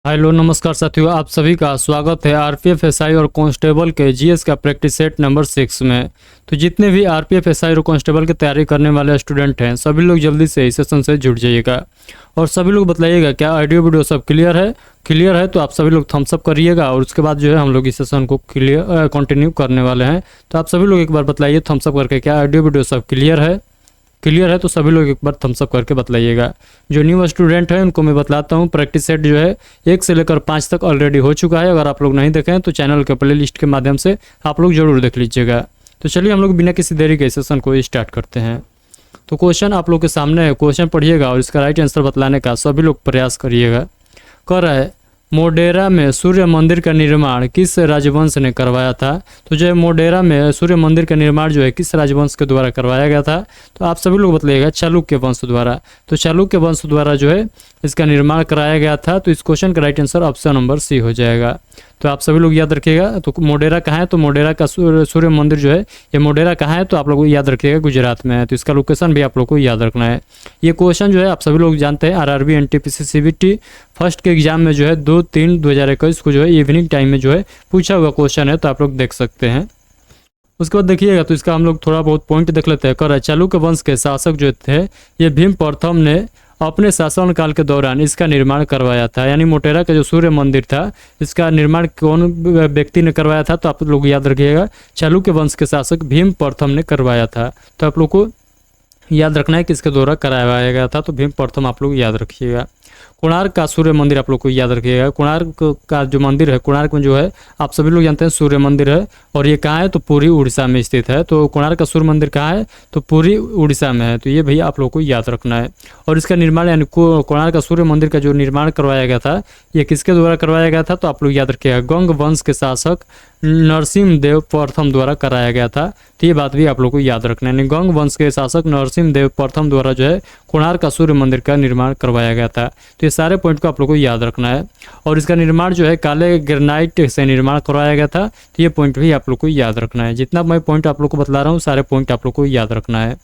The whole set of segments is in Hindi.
हेलो नमस्कार साथियों, आप सभी का स्वागत है आरपीएफ एसआई और कांस्टेबल के जीएस का प्रैक्टिस सेट नंबर 6 में। तो जितने भी आरपीएफ एसआई और कांस्टेबल की तैयारी करने वाले स्टूडेंट हैं सभी लोग जल्दी से इस सेशन से जुड़ जाइएगा और सभी लोग बताइएगा क्या ऑडियो वीडियो सब क्लियर है तो आप सभी लोग थम्स अप करिएगा और उसके बाद जो है हम लोग इस सेशन को कंटिन्यू करने वाले हैं। तो आप सभी लोग एक बार बताइए थम्स अप करके क्या ऑडियो वीडियो सब क्लियर है तो सभी लोग एक बार थम्स अप करके बताइएगा। जो न्यू स्टूडेंट हैं उनको मैं बतलाता हूँ, प्रैक्टिस सेट जो है 1 से लेकर 5 तक ऑलरेडी हो चुका है। अगर आप लोग नहीं देखें तो चैनल के प्लेलिस्ट के माध्यम से आप लोग जरूर देख लीजिएगा। तो चलिए हम लोग बिना किसी देरी के सेशन को स्टार्ट करते हैं। तो क्वेश्चन आप लोग के सामने है, क्वेश्चन पढ़िएगा और इसका राइट आंसर बतलाने का सभी लोग प्रयास करिएगा। कर रहा है मोढेरा में सूर्य मंदिर का निर्माण किस राजवंश ने करवाया था। तो जो है मोढेरा में सूर्य मंदिर का निर्माण जो है किस राजवंश के द्वारा करवाया गया था। तो आप सभी लोग बताइएगा चालुक्य वंश द्वारा। तो चालुक्य वंश द्वारा जो है इसका निर्माण कराया गया था। तो इस क्वेश्चन का right answer option number C हो जाएगा। तो आप सभी लोग याद रखिएगा। तो मोढेरा कहाँ है, तो मोढेरा का सूर्य मंदिर जो है ये मोढेरा कहाँ है, तो आप लोग याद रखिएगा गुजरात में है। तो इसका लोकेशन भी आप लोग को याद रखना है। ये क्वेश्चन जो है आप सभी लोग जानते हैं आरआरबी एनटीपीसी सीबीटी फर्स्ट के एग्जाम में जो है 2/3/2021 को जो है इवनिंग टाइम में जो है पूछा हुआ क्वेश्चन है। तो आप लोग देख सकते हैं। उसके बाद देखिएगा तो इसका हम लोग थोड़ा बहुत पॉइंट देख लेते हैं। कर चालुक्य वंश के शासक जो थे ये भीम प्रथम ने अपने शासनकाल के दौरान इसका निर्माण करवाया था। यानी मोटेरा का जो सूर्य मंदिर था इसका निर्माण कौन व्यक्ति ने करवाया था, तो आप लोग याद रखिएगा चालुक्य वंश के शासक भीम प्रथम ने करवाया था। तो आप लोग को याद रखना है कि इसके द्वारा कराया गया था। तो भीम प्रथम आप लोग याद रखिएगा। कोणार्क का सूर्य मंदिर आप लोग को याद रखिएगा। कोणार्क का जो मंदिर है, कोणार्क में जो है आप सभी लोग जानते हैं सूर्य मंदिर है और ये कहाँ है, तो पूरी उड़ीसा में स्थित है। तो कोणार्क का सूर्य मंदिर कहाँ है, तो पूरी उड़ीसा में है। तो ये भैया आप लोग को याद रखना है। और इसका निर्माण यानी कोणार्क का सूर्य मंदिर का जो निर्माण करवाया गया था ये किसके द्वारा करवाया गया था, तो आप लोग याद रखिएगा गंग वंश के शासक नरसिंहदेव प्रथम द्वारा कराया गया था। तो ये बात भी आप लोग को याद रखना है। यानी गंग वंश के शासक नरसिंहदेव प्रथम द्वारा जो है कोणार्क का सूर्य मंदिर का निर्माण करवाया गया था। तो ये सारे पॉइंट को आप लोग को याद रखना है। और इसका निर्माण जो है काले ग्रेनाइट से निर्माण करवाया गया था। तो ये पॉइंट भी आप लोग को याद रखना है। जितना मैं पॉइंट आप लोग को बतला रहा हूँ सारे पॉइंट आप लोग को याद रखना है।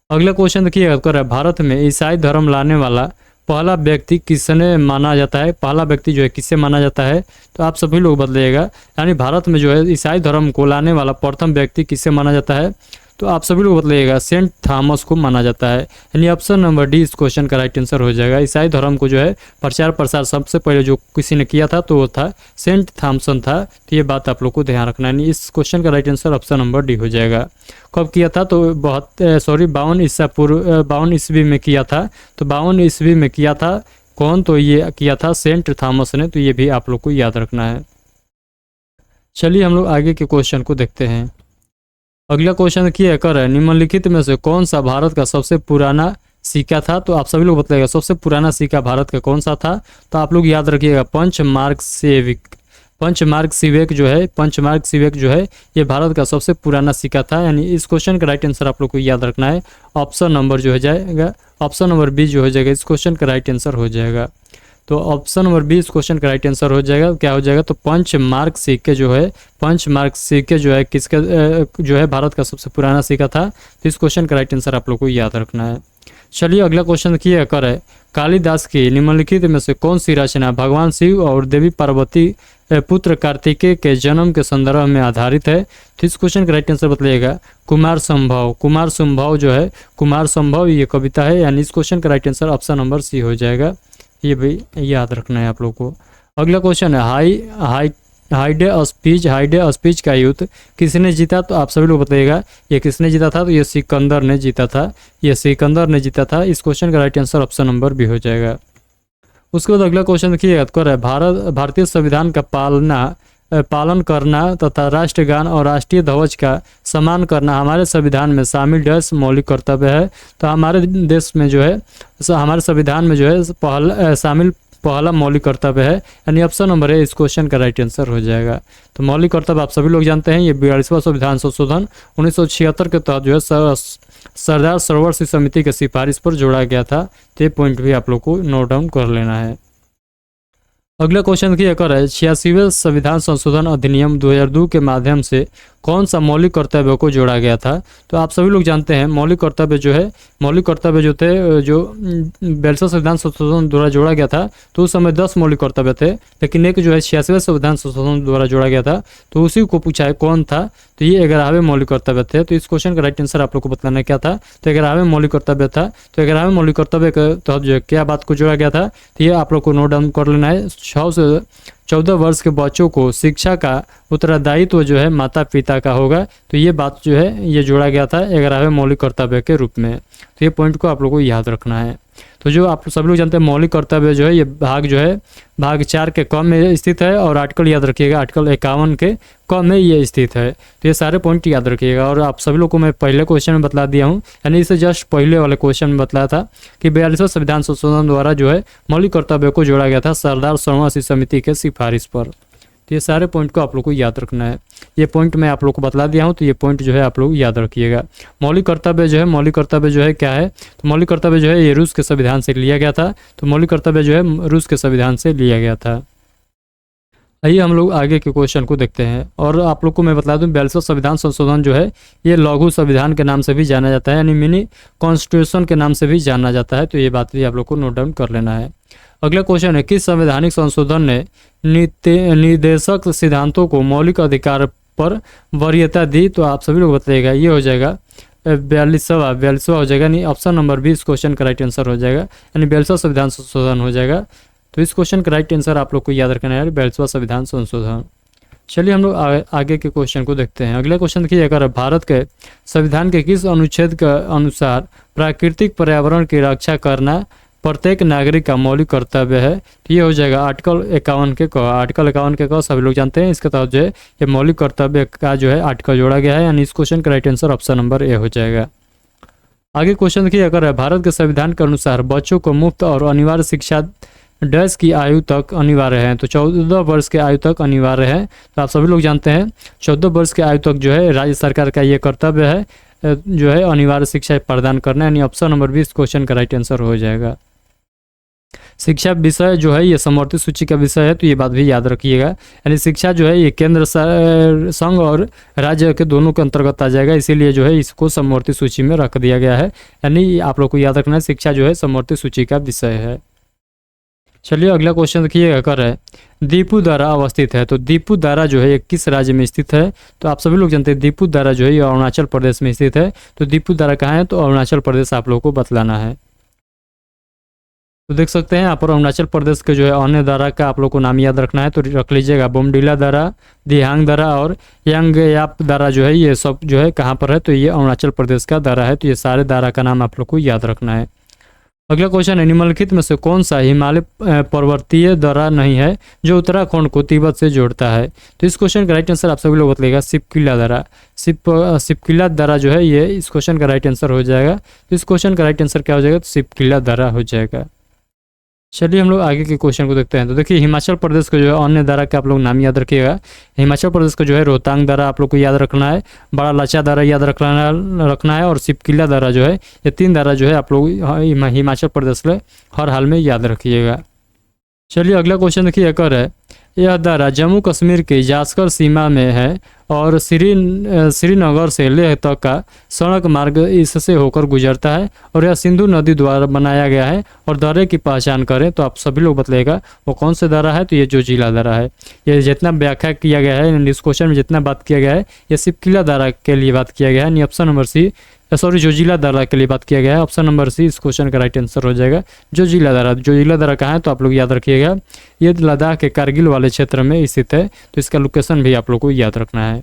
अगला क्वेश्चन देखिएगा, भारत में ईसाई धर्म लाने वाला पहला व्यक्ति किसने माना जाता है। पहला व्यक्ति जो है किससे माना जाता है, तो आप सभी लोग बदलिएगा। यानी भारत में जो है ईसाई धर्म को लाने वाला प्रथम व्यक्ति किससे माना जाता है, तो आप सभी लोग बतलाइएगा सेंट थॉमस को माना जाता है। यानी ऑप्शन नंबर डी इस क्वेश्चन का राइट आंसर हो जाएगा। ईसाई धर्म को जो है प्रचार प्रसार सबसे पहले जो किसी ने किया था तो वो था सेंट थॉमसन था। तो ये बात आप लोग को ध्यान रखना है। यानी इस क्वेश्चन का right answer option number D हो जाएगा। कब किया था, तो 52 ईस्वी में किया था। तो 52 ईस्वी में किया था कौन, तो ये किया था सेंट थॉमस ने। तो ये भी आप लोग को याद रखना है। चलिए हम लोग आगे के क्वेश्चन को देखते हैं। अगला क्वेश्चन किया कर निम्नलिखित में से कौन सा भारत का सबसे पुराना सिक्का था। तो आप सभी लोग बताइएगा सबसे पुराना सिक्का भारत का कौन सा था। तो आप लोग याद रखिएगा पंचमार्क सिवेक जो है ये भारत का सबसे पुराना सिक्का था। यानी इस क्वेश्चन का राइट आंसर आप लोग को याद रखना है। ऑप्शन नंबर जो हो जाएगा ऑप्शन नंबर बी जो हो जाएगा इस क्वेश्चन का राइट आंसर हो जाएगा। तो ऑप्शन नंबर बी इस क्वेश्चन का राइट आंसर हो जाएगा। क्या हो जाएगा, तो पंचमार्क सिक्के जो है किसका जो है भारत का सबसे पुराना सिक्का था। तो इस क्वेश्चन का राइट आंसर आप लोग को याद रखना है। चलिए अगला क्वेश्चन किया कर है कालिदास की निम्नलिखित में से कौन सी रचना भगवान शिव और देवी पार्वती पुत्र कार्तिकेय के जन्म के संदर्भ में आधारित है। तो इस क्वेश्चन का राइट आंसर बताइएगा कुमार संभव ये कविता है। यानी इस क्वेश्चन का right answer option number C हो जाएगा। ये भी याद रखना है आप लोग को। अगला क्वेश्चन है हाइडे स्पीच का युद्ध किसने जीता। तो आप सभी लोग बताइएगा ये किसने जीता था, तो ये सिकंदर ने जीता था। इस क्वेश्चन का right answer option number B हो जाएगा। उसके बाद अगला क्वेश्चन देखिए भारतीय संविधान का पालन करना तथा राष्ट्रगान और राष्ट्रीय ध्वज का सम्मान करना हमारे संविधान में शामिल डैश मौलिक कर्तव्य है। तो हमारे देश में जो है हमारे संविधान में जो है पहला मौलिक कर्तव्य है। यानी ऑप्शन नंबर है इस क्वेश्चन का राइट आंसर हो जाएगा। तो मौलिक कर्तव्य आप सभी लोग जानते हैं ये 42वां संविधान संशोधन 1976 के तहत जो है सरदार सरोवर सिंह समिति की सिफारिश पर जोड़ा गया था। तो ये पॉइंट भी आप लोग को नोट डाउन कर लेना है। अगला क्वेश्चन की एक और है, 86वें संविधान संशोधन अधिनियम 2002 के माध्यम से कौन सा मौलिक कर्तव्यों को जोड़ा गया था। तो आप सभी लोग जानते हैं मौलिक कर्तव्य जो है, मौलिक कर्तव्य जो थे, जो 42वें संविधान संशोधन द्वारा जोड़ा गया था, तो उस समय 10 मौलिक कर्तव्य थे, लेकिन एक जो है 86वें संविधान संशोधन द्वारा जोड़ा गया था, तो उसी को पूछा है कौन था, तो ये 11वें मौलिक कर्तव्य थे। तो इस क्वेश्चन का राइट आंसर आप लोग को बताना क्या था, तो 11वें मौलिक कर्तव्य था। तो 11वें मौलिक कर्तव्य के तहत जो है क्या बात को जोड़ा गया था, तो ये आप लोग को नोट डाउन कर लेना है। 6 से 14 वर्ष के बच्चों को शिक्षा का उत्तरदायित्व जो है माता पिता का होगा, तो ये बात जो है ये जोड़ा गया था 11वें मौलिक कर्तव्य के रूप में। तो ये पॉइंट को आप लोगों को याद रखना है। तो जो आप सभी लोग जानते हैं मौलिक कर्तव्य जो है ये भाग जो है भाग 4 के क में स्थित है, और आर्टिकल याद रखिएगा आर्टिकल 51 के क में ये स्थित है। तो ये सारे पॉइंट याद रखिएगा। और आप सभी लोग को मैं पहले क्वेश्चन में बतला दिया हूँ, यानी इसे जस्ट पहले वाले क्वेश्चन में बतलाया था कि 42वें संविधान संशोधन द्वारा जो है मौलिक कर्तव्य को जोड़ा गया था सरदार सर्वमत समिति के सिफारिश पर। तो ये सारे पॉइंट को आप लोग को याद रखना है। ये पॉइंट मैं आप लोग को बतला दिया हूँ, तो ये पॉइंट जो है आप लोग याद रखिएगा। मौलिक कर्तव्य जो है, मौलिक कर्तव्य जो है क्या है, तो मौलिक कर्तव्य जो है ये रूस के संविधान से लिया गया था। तो मौलिक कर्तव्य जो है रूस के संविधान से लिया गया था। आइए हम लोग आगे के क्वेश्चन को देखते हैं। और आप लोग को मैं बता दूं 42वां संविधान संशोधन जो है ये लघु संविधान के नाम से भी जाना जाता है, यानी मिनी कॉन्स्टिट्यूशन के नाम से भी जाना जाता है। तो ये बात भी आप लोग को नोट डाउन कर लेना है। अगला क्वेश्चन है, किस संवैधानिक संशोधन ने निर्देशक सिद्धांतों को मौलिक अधिकार पर वरीयता दी। तो आप सभी लोग बताइएगा, ये हो जाएगा 42वां हो जाएगा, यानी ऑप्शन नंबर बी इस क्वेश्चन का राइट आंसर हो जाएगा, यानी 42वां संविधान संशोधन हो जाएगा। तो इस क्वेश्चन का राइट आंसर आप लोग को याद रखना है 42वां संविधान संशोधन। चलिए हम लोग आगे के क्वेश्चन को देखते हैं। अगला क्वेश्चन देखिए, अगर भारत के संविधान के किस अनुच्छेद के अनुसार प्राकृतिक पर्यावरण की रक्षा करना प्रत्येक नागरिक का मौलिक कर्तव्य है। तो ये हो जाएगा आर्टिकल 51 के क। आर्टिकल 51 के क सभी लोग जानते हैं, इसके तहत जो है ये मौलिक कर्तव्य का जो है आर्टिकल जोड़ा गया है, यानी इस क्वेश्चन का right answer option number A हो जाएगा। आगे क्वेश्चन देखिए, अगर भारत के संविधान के अनुसार बच्चों को मुफ्त और अनिवार्य शिक्षा डैश की आयु तक अनिवार्य है, तो 14 वर्ष के आयु तक अनिवार्य है। तो आप सभी लोग जानते हैं 14 वर्ष के आयु तक जो है राज्य सरकार का ये कर्तव्य है जो है अनिवार्य शिक्षा प्रदान करना, यानी ऑप्शन नंबर 20 क्वेश्चन का राइट आंसर हो जाएगा। शिक्षा विषय जो है ये समवर्ती सूची का विषय है, तो ये बात भी याद रखिएगा, यानी शिक्षा जो है ये केंद्र संघ और राज्य के दोनों के अंतर्गत आ जाएगा, इसीलिए जो है इसको समवर्ती सूची में रख दिया गया है, यानी आप लोग को याद रखना है शिक्षा जो है समवर्ती सूची का विषय है। चलिए अगला क्वेश्चन देखिए, कर है दीपू दारा अवस्थित है। तो दीपू दारा जो है ये किस राज्य में स्थित है। तो आप सभी लोग जानते हैं दीपू दारा जो है ये अरुणाचल प्रदेश में स्थित है। तो दीपू दारा कहाँ है, तो अरुणाचल प्रदेश आप लोगों को बतलाना है। तो देख सकते हैं यहाँ पर अरुणाचल प्रदेश के जो है अन्य दारा का आप लोग को नाम याद रखना है, तो रख लीजिएगा बोमडिला दारा, दिहांग दारा और यांगयाप दारा जो है ये सब जो है कहाँ पर है, तो ये अरुणाचल प्रदेश का दारा है। तो ये सारे दारा का नाम आप लोग को याद रखना है। अगला क्वेश्चन है, निम्नलिखित में से कौन सा हिमालय पर्वतीय दर्रा नहीं है जो उत्तराखंड को तिब्बत से जोड़ता है। तो इस क्वेश्चन का राइट आंसर आप सभी लोग बताइएगा सिपकिला दर्रा। सिपकिला दर्रा जो है ये इस क्वेश्चन का राइट आंसर हो जाएगा। तो इस क्वेश्चन का राइट आंसर क्या हो जाएगा, तो सिपकिला दर्रा हो जाएगा। चलिए हम लोग आगे के क्वेश्चन को देखते हैं। तो देखिए हिमाचल प्रदेश का जो है अन्य दर्रा का आप लोग नाम याद रखिएगा। हिमाचल प्रदेश का जो है रोहतांग दर्रा आप लोग को याद रखना है, बड़ा लाचा दर्रा याद रखना है और सिपकिला दर्रा जो है, ये 3 दर्रा जो है आप लोग हिमाचल प्रदेश में हर हाल में याद रखिएगा। चलिए अगला क्वेश्चन देखिए, कर है यह दर्रा जम्मू कश्मीर की जास्कर सीमा में है और श्रीनगर से लेह तक का सड़क मार्ग इससे होकर गुजरता है और यह सिंधु नदी द्वारा बनाया गया है। और दर्रे की पहचान करें तो आप सभी लोग बताइएगा वो कौन से दर्रा है, तो ये जोजिला दर्रा है। ये जितना व्याख्या किया गया है इस क्वेश्चन में जितना बात किया गया है ये सिपकिला दर्रा के लिए बात किया गया है, ऑप्शन नंबर सी जोजिला दर्रा के लिए बात किया गया है। ऑप्शन नंबर सी इस क्वेश्चन का राइट आंसर हो जाएगा जोजिला दर्रा। जोजिला दर्रा कहाँ है, तो आप लोग याद रखिएगा ये लद्दाख के कारगिल वाले क्षेत्र में स्थित है, तो इसका लोकेशन भी आप लोग को याद रखना है।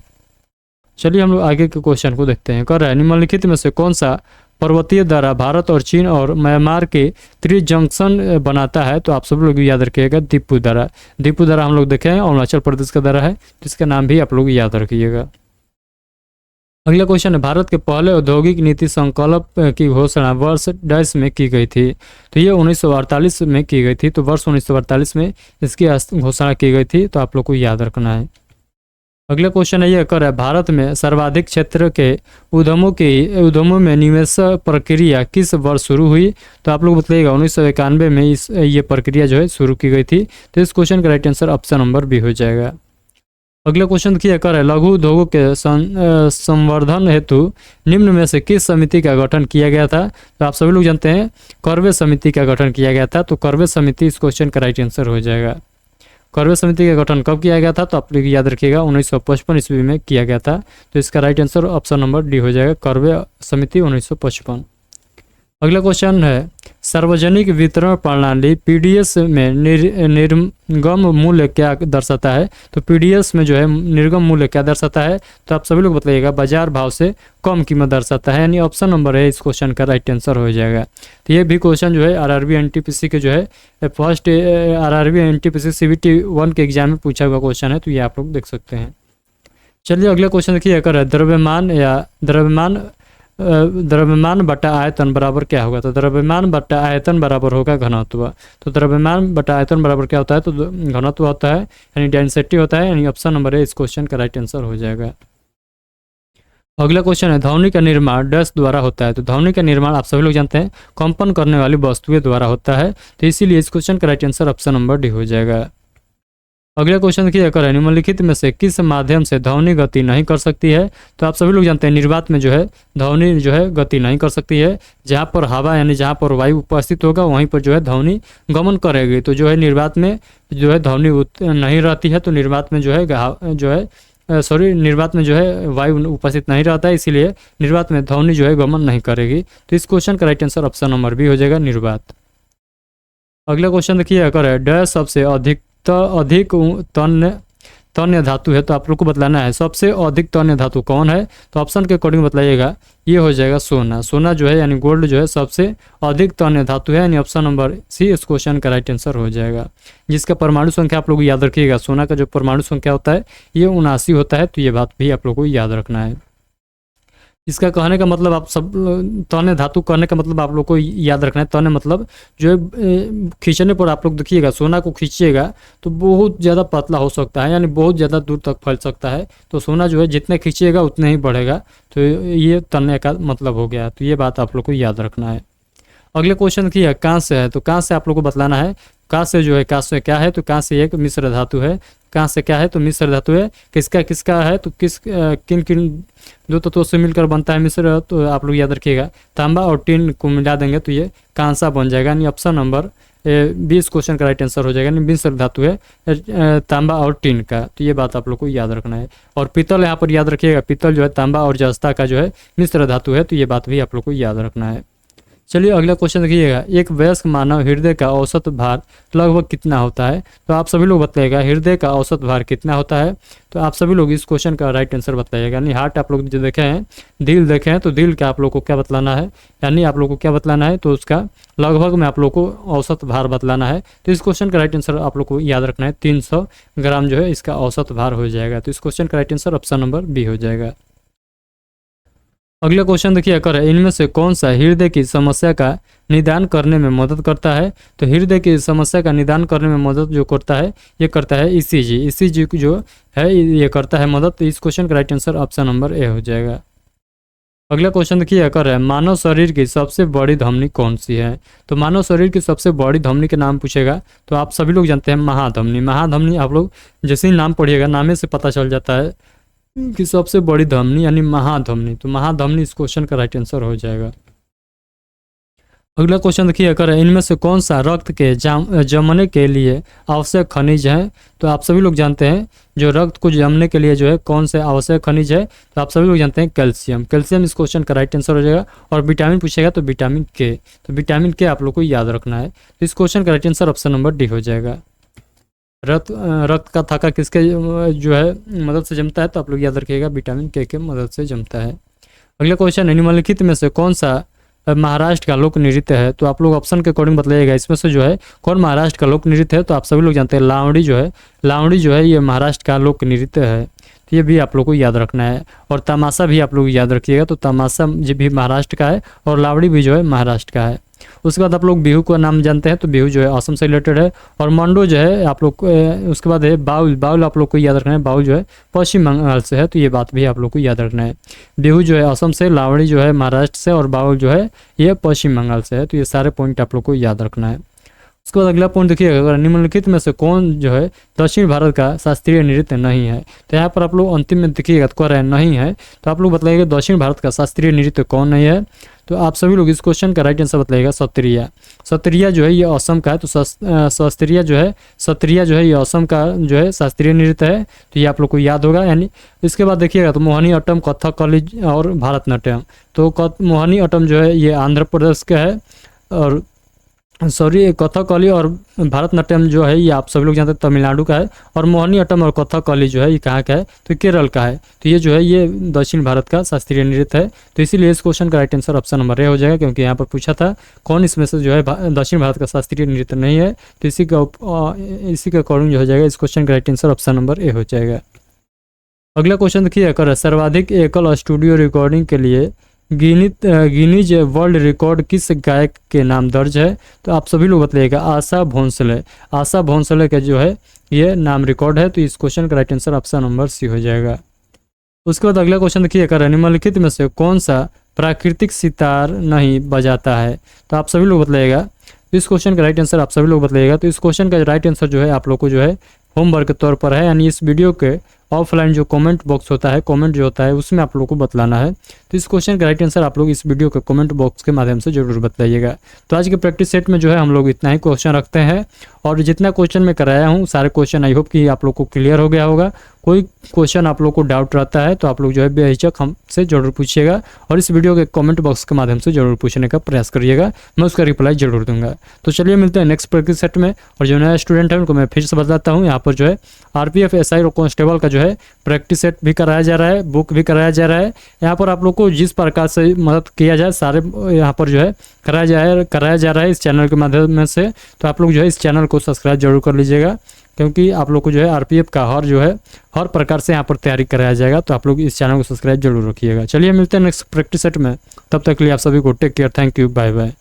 चलिए हम लोग आगे के क्वेश्चन को देखते हैं। कर रहा है निम्नलिखित में से कौन सा पर्वतीय दर्रा भारत और चीन और म्यांमार के त्रिजंक्शन बनाता है। तो आप सब लोग याद रखिएगा दीपू दर्रा। दीपू दर्रा हम लोग देखे हैं अरुणाचल प्रदेश का दर्रा है, जिसका नाम भी आप लोग याद रखिएगा। अगला क्वेश्चन है, भारत के पहले औद्योगिक नीति संकल्प की घोषणा वर्ष डैश में की गई थी। तो ये 1948 में की गई थी, तो वर्ष 1948 में इसकी घोषणा की गई थी, तो आप लोग को याद रखना है। अगला क्वेश्चन है ये कर है, भारत में सर्वाधिक क्षेत्र के उद्यमों में निवेश प्रक्रिया किस वर्ष शुरू हुई? तो आप लोग बताइएगा 1991 में ये प्रक्रिया जो है शुरू की गई थी। तो इस क्वेश्चन का right answer option number B हो जाएगा। अगला क्वेश्चन किया कर है, लघु उद्योगों के संवर्धन हेतु निम्न में से किस समिति का गठन किया गया था? तो आप सभी लोग जानते हैं करवे समिति का गठन किया गया था। तो करवे समिति इस क्वेश्चन का राइट आंसर हो जाएगा। करवे समिति का गठन कब किया गया था? तो आप लोग याद रखिएगा 1955 ईस्वी में किया गया था। तो इसका right answer option number D हो जाएगा, करवे समिति 1955। अगला क्वेश्चन है, सार्वजनिक वितरण प्रणाली पीडीएस में निर्गम मूल्य क्या दर्शाता है? तो पीडीएस में जो है निर्गम मूल्य क्या दर्शाता है? तो आप सभी लोग बताइएगा बाजार भाव से कम कीमत दर्शाता है, यानी ऑप्शन नंबर है इस क्वेश्चन का राइट आंसर हो जाएगा। तो ये भी क्वेश्चन जो है आरआरबी एनटीपीसी के जो है फर्स्ट आरआरबी एनटीपीसी सीबीटी 1 के एग्जाम में पूछा हुआ क्वेश्चन है। तो ये आप लोग देख सकते हैं। चलिए अगला क्वेश्चन देखिए, कर द्रव्यमान बटा आयतन बराबर क्या होगा? तो द्रव्यमान बटा आयतन बराबर होगा घनत्व। तो द्रव्यमान बटा आयतन बराबर क्या होता है? तो घनत्व होता है, यानी डेंसिटी होता है, यानी ऑप्शन नंबर है इस क्वेश्चन का राइट आंसर हो जाएगा। अगला क्वेश्चन है, ध्वनि का निर्माण डैश द्वारा होता है? तो ध्वनि का निर्माण आप सभी लोग जानते हैं कंपन करने वाली वस्तुएं द्वारा होता है। तो इसीलिए इस क्वेश्चन का right answer option number D हो जाएगा। अगला क्वेश्चन किया कर है, निम्नलिखित में से किस माध्यम से ध्वनि गति नहीं कर सकती है? तो आप सभी लोग जानते हैं निर्वात में जो है ध्वनि जो है गति नहीं कर सकती है। जहाँ पर हवा यानी जहाँ पर वायु उपस्थित होगा वहीं पर जो है ध्वनि गमन करेगी। तो जो है निर्वात में जो है ध्वनि नहीं रहती है। तो निर्वात में जो है निर्वात में जो है वायु उपस्थित नहीं रहता है, इसीलिए निर्वात में ध्वनि जो है गमन नहीं करेगी। तो इस क्वेश्चन का right answer option number B हो जाएगा, निर्वात। अगला क्वेश्चन देखिए, कर है डैश सबसे अधिक तन्य धातु है? तो आप लोग को बतलाना है सबसे अधिक तन्य धातु कौन है? तो ऑप्शन के अकॉर्डिंग बताइएगा। ये हो जाएगा सोना। सोना जो है यानी गोल्ड जो है सबसे अधिक तन्य धातु है, यानी ऑप्शन नंबर सी इस क्वेश्चन का राइट आंसर हो जाएगा। जिसका परमाणु संख्या आप लोग याद रखिएगा, सोना का जो परमाणु संख्या होता है ये 79 होता है। तो ये बात भी आप लोग को याद रखना है। इसका कहने का मतलब आप सब तन्य धातु कहने का मतलब आप लोग को याद रखना है। तन्य मतलब जो है खींचने पर आप लोग देखिएगा सोना को खींचिएगा तो बहुत ज़्यादा पतला हो सकता है, यानी बहुत ज़्यादा दूर तक फैल सकता है। तो सोना जो है जितने खींचिएगा उतने ही बढ़ेगा। तो ये तन्य का मतलब हो गया। तो ये बात आप लोग को याद रखना है। अगले क्वेश्चन की है, कांस्य है? तो कांस्य आप लोग को बतलाना है कांस्य जो है कांस्य क्या है? तो कांस्य एक मिश्र धातु है। कांस्य क्या है? तो मिश्र धातु है। किसका है? तो किन दो तत्वों से मिलकर बनता है मिश्र? तो आप लोग याद रखिएगा तांबा और टिन को मिला देंगे तो ये कांसा बन जाएगा, यानी ऑप्शन नंबर 20 क्वेश्चन का राइट आंसर हो जाएगा। यानी मिश्र धातु है तांबा और टिन का। तो ये बात आप लोग को याद रखना है। और पीतल यहाँ पर याद रखिएगा, पीतल जो है तांबा और जस्ता का जो है मिश्र धातु है। तो ये बात भी आप लोग को याद रखना है। चलिए अगला क्वेश्चन देखिएगा, एक वयस्क मानव हृदय का औसत भार लगभग कितना होता है? तो आप सभी लोग बताइएगा हृदय का औसत भार कितना होता है। तो आप सभी लोग इस क्वेश्चन का राइट आंसर बताइएगा। यानी हार्ट आप लोग जो देखे हैं, दिल देखे हैं, तो दिल का आप लोग को क्या बतलाना है? यानी आप लोग को क्या बतलाना है? तो उसका लगभग में आप लोग को औसत भार बतलाना है। तो इस क्वेश्चन का राइट आंसर आप लोग को याद रखना है 300 ग्राम जो है इसका औसत भार हो जाएगा। तो इस क्वेश्चन का right answer option number B हो जाएगा। अगला क्वेश्चन देखिए, कर इनमें से कौन सा हृदय की समस्या का निदान करने में मदद करता है? तो हृदय की समस्या का निदान करने में मदद जो करता है ये करता है ईसीजी। ईसीजी जो है ये करता है मदद। तो इस क्वेश्चन का right answer option number A हो जाएगा। अगला क्वेश्चन देखिए, कर है मानव शरीर की सबसे बड़ी धमनी कौन सी है? तो मानव शरीर की सबसे बड़ी धमनी के नाम पूछेगा तो आप सभी लोग जानते हैं महाधमनी। महाधमनी आप लोग जैसे ही नाम पढ़िएगा नामे से पता चल जाता है कि सबसे बड़ी धमनी यानी महाधमनी। तो महाधमनी इस क्वेश्चन का राइट आंसर हो जाएगा। अगला क्वेश्चन देखिए, कर इनमें से कौन सा रक्त के जमने के लिए आवश्यक खनिज है? तो आप सभी लोग जानते हैं जो रक्त को जमने के लिए जो है कौन से आवश्यक खनिज है? तो आप सभी लोग जानते हैं कैल्शियम। कैल्शियम इस क्वेश्चन का राइट आंसर हो जाएगा। और विटामिन पूछेगा तो विटामिन के। तो विटामिन के आप लोग को याद रखना है। तो इस क्वेश्चन का right answer option number D हो जाएगा। रक्त का थक्का किसके जो है मदद से जमता है? तो आप लोग याद रखिएगा विटामिन के मदद से जमता है। अगला क्वेश्चन है, निम्नलिखित में से कौन सा महाराष्ट्र का लोक नृत्य है? तो आप लोग ऑप्शन के अकॉर्डिंग बताइएगा इसमें से जो है कौन महाराष्ट्र का लोक नृत्य है? तो आप सभी लोग जानते हैं लावड़ी जो है ये महाराष्ट्र का लोक नृत्य है। तो ये भी आप लोग को याद रखना है। और तमाशा भी आप लोग याद रखिएगा, तो तमाशा जो भी महाराष्ट्र का है और लावड़ी भी जो है महाराष्ट्र का है। उसके बाद आप लोग बिहू का नाम जानते हैं, तो बिहू जो है असम से रिलेटेड है। और मंडो जो है आप लोग उसके बाद है बाउल। बाउल आप लोग को याद रखना है, बाउल जो है पश्चिम बंगाल से है, तो ये बात भी आप लोग को याद रखना है। बिहू जो है असम से, लावड़ी जो है महाराष्ट्र से और बाउल जो है ये पश्चिम बंगाल से है, तो ये सारे पॉइंट आप लोग को याद रखना है। उसके बाद अगला पॉइंट देखिएगा, अगर निम्नलिखित में से कौन जो है दक्षिण भारत का शास्त्रीय नृत्य नहीं है, तो यहाँ पर आप लोग अंतिम में देखिएगा तो कह रहे हैं नहीं है, तो आप लोग बताइएगा दक्षिण भारत का शास्त्रीय नृत्य कौन नहीं है। तो आप सभी लोग इस क्वेश्चन का राइट आंसर बताइएगा सत्रिया। सत्रिया जो है ये असम का है, तो सत्रिया जो है ये असम का जो है शास्त्रीय नृत्य है, तो ये आप लोग को याद होगा। यानी इसके बाद देखिएगा तो मोहिनी अट्टम, कथकली और भारतनाट्यम। तो मोहिनी अट्टम जो है ये आंध्र प्रदेश का है, और कथकली और भारतनाट्यम जो है ये आप सभी लोग जानते हैं तमिलनाडु का है। और मोहिनी अट्टम और कथकली जो है ये कहाँ का है, तो केरल का है। तो ये जो है ये दक्षिण भारत का शास्त्रीय नृत्य है। तो इसीलिए इस क्वेश्चन का right answer option number A हो जाएगा, क्योंकि यहाँ पर पूछा था कौन इसमें से जो है दक्षिण भारत का शास्त्रीय नृत्य नहीं है, तो इसी के अकॉर्डिंग जो हो जाएगा इस क्वेश्चन का right answer option number A हो जाएगा। अगला क्वेश्चन देखिए, कर सर्वाधिक एकल स्टूडियो रिकॉर्डिंग के लिए गिनीज वर्ल्ड रिकॉर्ड किस गायक के नाम दर्ज है, तो आप सभी लोग बताइएगा आशा भोंसले। आशा भोंसले का जो है ये नाम रिकॉर्ड है, तो इस क्वेश्चन का right answer option number C हो जाएगा। उसके बाद अगला क्वेश्चन देखिए, कर निम्नलिखित में से कौन सा प्राकृतिक सितार नहीं बजाता है, तो आप सभी लोग बताइएगा। तो इस क्वेश्चन का राइट आंसर आप सभी लोग बताइएगा। तो इस क्वेश्चन का राइट आंसर जो है आप लोग को जो है होमवर्क के तौर पर है, यानी इस वीडियो के ऑफलाइन जो कमेंट बॉक्स होता है, कमेंट जो होता है उसमें आप लोग को बतलाना है। तो इस क्वेश्चन का राइट आंसर आप लोग इस वीडियो के कमेंट बॉक्स के माध्यम से जरूर बताइएगा। तो आज के प्रैक्टिस सेट में जो है हम लोग इतना ही क्वेश्चन रखते हैं, और जितना क्वेश्चन मैं कराया हूँ सारे क्वेश्चन आई होप कि आप लोग को क्लियर हो गया होगा। कोई क्वेश्चन आप लोग को डाउट रहता है तो आप लोग जो है बेहिचक हमसे जरूर पूछिएगा, और इस वीडियो के कमेंट बॉक्स के माध्यम से जरूर पूछने का प्रयास करिएगा, मैं उसका रिप्लाई जरूर दूंगा। तो चलिए मिलते हैं नेक्स्ट प्रैक्टिस सेट में। और जो नया स्टूडेंट है उनको मैं फिर से बताता हूँ, यहाँ पर जो है आरपीएफ एसआई और कांस्टेबल का जो है प्रैक्टिस सेट भी कराया जा रहा है, बुक भी कराया जा रहा है। यहाँ पर आप लोग को जिस प्रकार से मदद किया जाए सारे यहाँ पर जो है कराया जा रहा है इस चैनल के माध्यम से। तो आप लोग जो है इस चैनल को सब्सक्राइब जरूर कर लीजिएगा, क्योंकि आप लोग को जो है आरपीएफ का हर प्रकार से यहाँ पर तैयारी कराया जाएगा। तो आप लोग इस चैनल को सब्सक्राइब जरूर रखिएगा। चलिए मिलते हैं नेक्स्ट प्रैक्टिस सेट में, तब तक के लिए आप सभी को take care, thank you, bye bye.